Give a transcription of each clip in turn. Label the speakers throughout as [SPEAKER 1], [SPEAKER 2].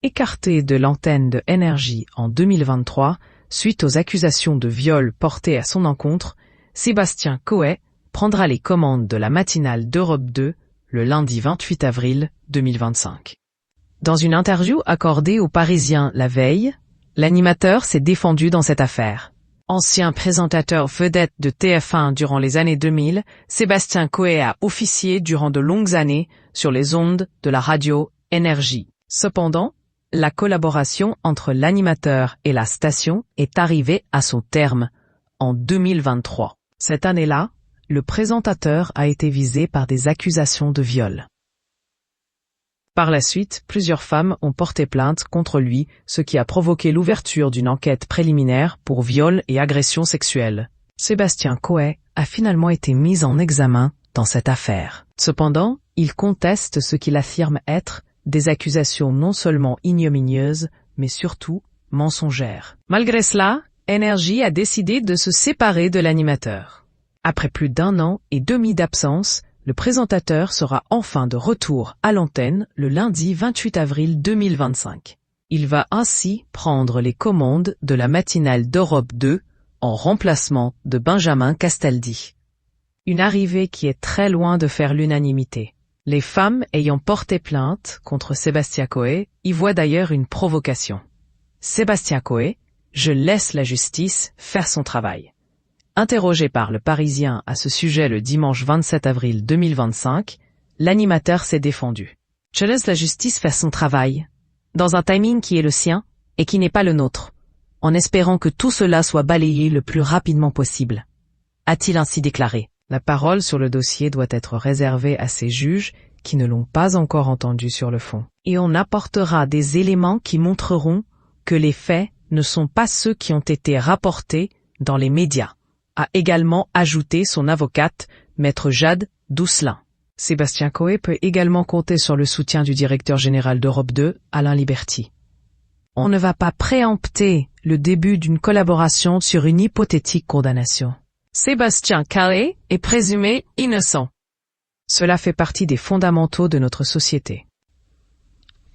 [SPEAKER 1] Écarté de l'antenne de Énergie en 2023, suite aux accusations de viol portées à son encontre, Sébastien Coé prendra les commandes de la matinale d'Europe 2 le lundi 28 avril 2025. Dans une interview accordée aux Parisiens la veille, l'animateur s'est défendu dans cette affaire. Ancien présentateur vedette de TF1 durant les années 2000, Sébastien Coé a officié durant de longues années sur les ondes de la radio Énergie. Cependant, la collaboration entre l'animateur et la station est arrivée à son terme en 2023. Cette année-là, le présentateur a été visé par des accusations de viol. Par la suite, plusieurs femmes ont porté plainte contre lui, ce qui a provoqué l'ouverture d'une enquête préliminaire pour viol et agression sexuelle. Sébastien Coé a finalement été mis en examen dans cette affaire. Cependant, il conteste ce qu'il affirme être des accusations non seulement ignominieuses, mais surtout mensongères. Malgré cela, Énergie a décidé de se séparer de l'animateur. Après plus d'1 an et demi d'absence, le présentateur sera enfin de retour à l'antenne le lundi 28 avril 2025. Il va ainsi prendre les commandes de la matinale d'Europe 2 en remplacement de Benjamin Castaldi. Une arrivée qui est très loin de faire l'unanimité. Les femmes ayant porté plainte contre Sébastien Coé y voient d'ailleurs une provocation. Sébastien Coé, je laisse la justice faire son travail. Interrogé par Le Parisien à ce sujet le dimanche 27 avril 2025, l'animateur s'est défendu. Je laisse la justice faire son travail, dans un timing qui est le sien et qui n'est pas le nôtre, en espérant que tout cela soit balayé le plus rapidement possible, a-t-il ainsi déclaré. La parole sur le dossier doit être réservée à ces juges qui ne l'ont pas encore entendu sur le fond. Et on apportera des éléments qui montreront que les faits ne sont pas ceux qui ont été rapportés dans les médias, a également ajouté son avocate, maître Jade Doucelin. Sébastien Coé peut également compter sur le soutien du directeur général d'Europe 2, Alain Liberty. On ne va pas préempter le début d'une collaboration sur une hypothétique condamnation. Sébastien Coé est présumé innocent. Cela fait partie des fondamentaux de notre société.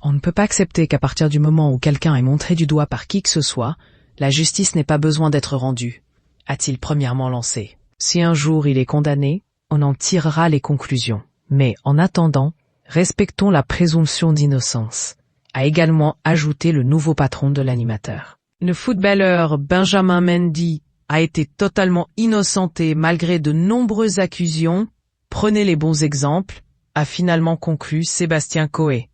[SPEAKER 1] On ne peut pas accepter qu'à partir du moment où quelqu'un est montré du doigt par qui que ce soit, la justice n'ait pas besoin d'être rendue, a-t-il premièrement lancé. Si un jour il est condamné, on en tirera les conclusions. Mais en attendant, respectons la présomption d'innocence, a également ajouté le nouveau patron de l'animateur. Le footballeur Benjamin Mendy a été totalement innocenté malgré de nombreuses accusations. Prenez les bons exemples, a finalement conclu Sébastien Coé.